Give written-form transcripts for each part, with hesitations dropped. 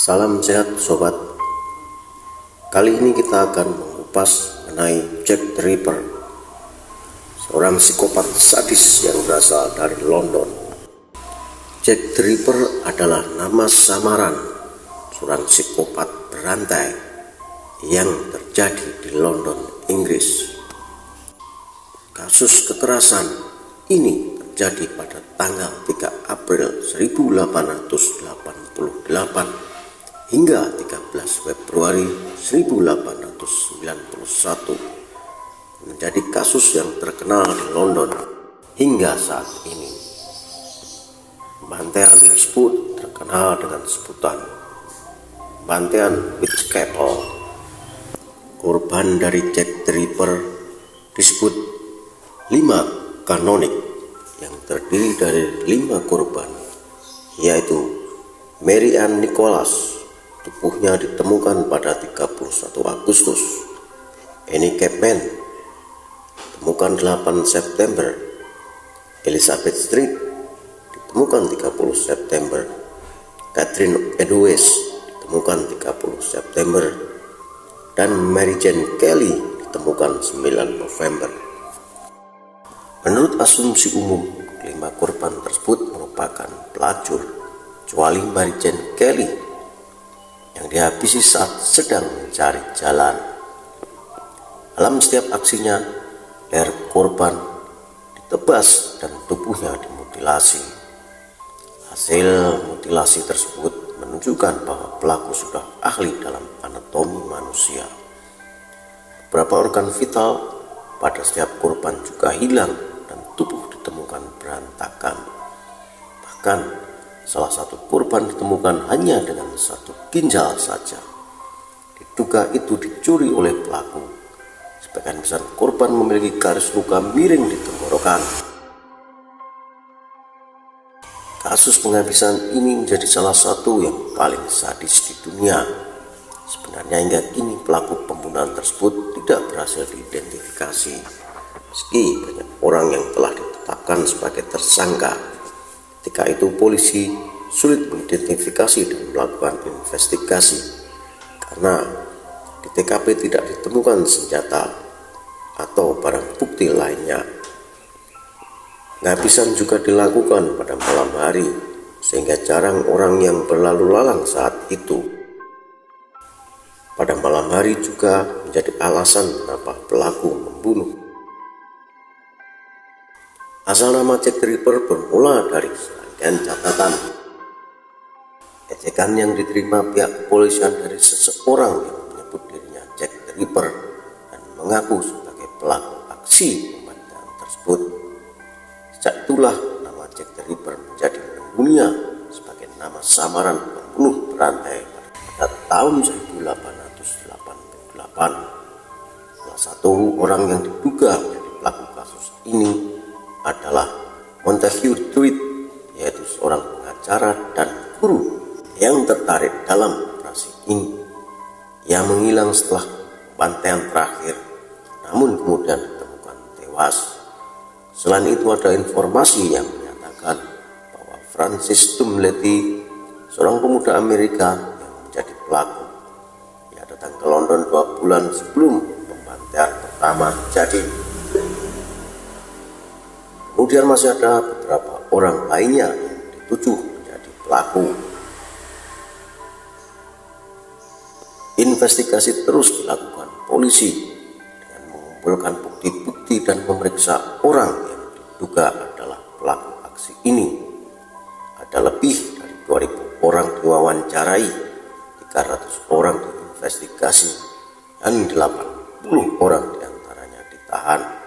Salam sehat sobat. Kali ini kita akan mengupas mengenai Jack the Ripper, seorang psikopat sadis yang berasal dari London. Jack the Ripper adalah nama samaran seorang psikopat berantai yang terjadi di London, Inggris. Kasus kekerasan ini terjadi pada tanggal 3 April 1888 hingga 13 Februari 1891, menjadi kasus yang terkenal di London hingga saat ini. Pembantaian tersebut terkenal dengan sebutan Pembantaian Whitechapel. Korban dari Jack the Ripper disebut 5 kanonik yang terdiri dari 5 korban, yaitu Mary Ann Nicholas, tubuhnya ditemukan pada 31 Agustus. Annie Chapman, ditemukan 8 September. Elizabeth Street, ditemukan 30 September. Catherine Edwards, ditemukan 30 September. Dan Mary Jane Kelly, ditemukan 9 November. Menurut asumsi umum, 5 korban tersebut merupakan pelacur, kecuali Mary Jane Kelly yang dihabisi saat sedang mencari jalan. Dalam setiap aksinya, leher korban ditebas dan tubuhnya dimutilasi. Hasil mutilasi tersebut menunjukkan bahwa pelaku sudah ahli dalam anatomi manusia. Beberapa organ vital pada setiap korban juga hilang dan tubuh ditemukan berantakan. Bahkan salah satu korban ditemukan hanya dengan 1 ginjal saja. Diduga itu dicuri oleh pelaku. Sebagian besar korban memiliki garis luka miring di tenggorokan. Kasus penghabisan ini menjadi salah satu yang paling sadis di dunia. Sebenarnya hingga kini pelaku pembunuhan tersebut tidak berhasil diidentifikasi, meski banyak orang yang telah ditetapkan sebagai tersangka. Ketika itu polisi sulit mengidentifikasi dan melakukan investigasi karena di TKP tidak ditemukan senjata atau barang bukti lainnya. Penghabisan juga dilakukan pada malam hari sehingga jarang orang yang berlalu lalang saat itu. Pada malam hari juga menjadi alasan kenapa pelaku membunuh. Asal nama Jack the Ripper bermula dari serangkaian catatan ejekan yang diterima pihak kepolisian dari seseorang yang menyebut dirinya Jack the Ripper dan mengaku sebagai pelaku aksi pembantaian tersebut. Sejak itulah nama Jack the Ripper menjadi mendunia sebagai nama samaran pembunuh berantai pada tahun 1888. Salah satu orang yang diduga menjadi pelaku kasus ini adalah Montague Tweed, yaitu seorang pengacara dan guru yang tertarik dalam operasi ini. Ia menghilang setelah pembantaian terakhir, namun kemudian ditemukan tewas. Selain itu ada informasi yang menyatakan bahwa Francis Tumlety, seorang pemuda Amerika yang menjadi pelaku, ia datang ke London 2 bulan sebelum pembantaian pertama terjadi. Kemudian masih ada beberapa orang lainnya yang dituju menjadi pelaku. Investigasi terus dilakukan polisi dengan mengumpulkan bukti-bukti dan memeriksa orang yang diduga adalah pelaku aksi ini. Ada lebih dari 2.000 orang diwawancarai, 300 orang diinvestigasi, dan 80 orang diantaranya ditahan.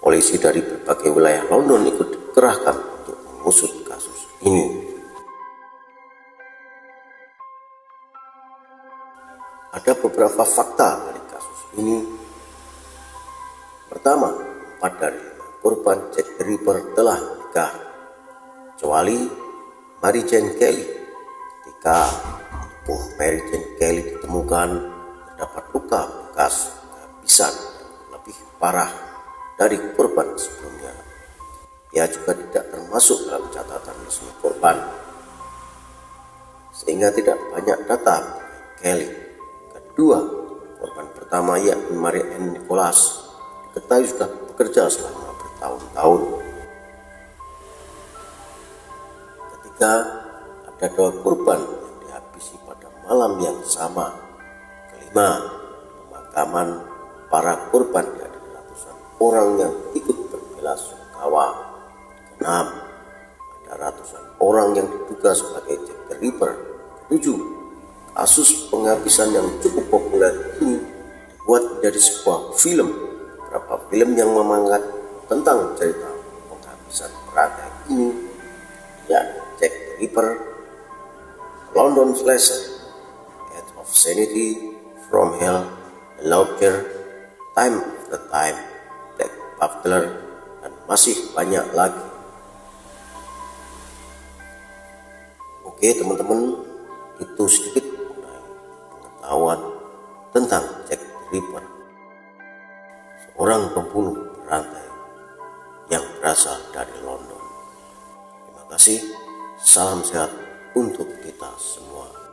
Polisi dari berbagai wilayah London ikut dikerahkan untuk mengusut kasus ini. Ada beberapa fakta dari kasus ini. Pertama, 4 dari 5 korban Jack the Ripper telah menikah, kecuali Mary Jane Kelly. Ketika tubuh Mary Jane Kelly ditemukan, terdapat luka bekas kehabisan yang lebih parah dari korban sebelumnya. Ia juga tidak termasuk dalam catatan resmi korban. sehingga tidak banyak data mengenai Kelly. Kedua, korban pertama yakni Mary Ann Nicholas diketahui sudah bekerja selama bertahun-tahun. Ketiga, ada 2 korban yang dihabisi pada malam yang sama. Kelima, pemakaman para korban dari ratusan orang yang ikut berbelasungkawa. Keenam, ada ratusan orang yang diduga sebagai Jack the Ripper. Ketujuh, kasus penghabisan yang cukup populer ini dibuat menjadi sebuah film. Beberapa film yang mengangkat tentang cerita penghabisan berantai ini, yakni Jack the Ripper, London Slasher, Edge of Sanity, From Hell, The Lodger, Time After Time, Black Butler, dan masih banyak lagi. Oke teman-teman, itu sedikit mengenai pengetahuan tentang Jack the Ripper, seorang pembunuh berantai yang berasal dari London. Terima kasih, salam sehat untuk kita semua.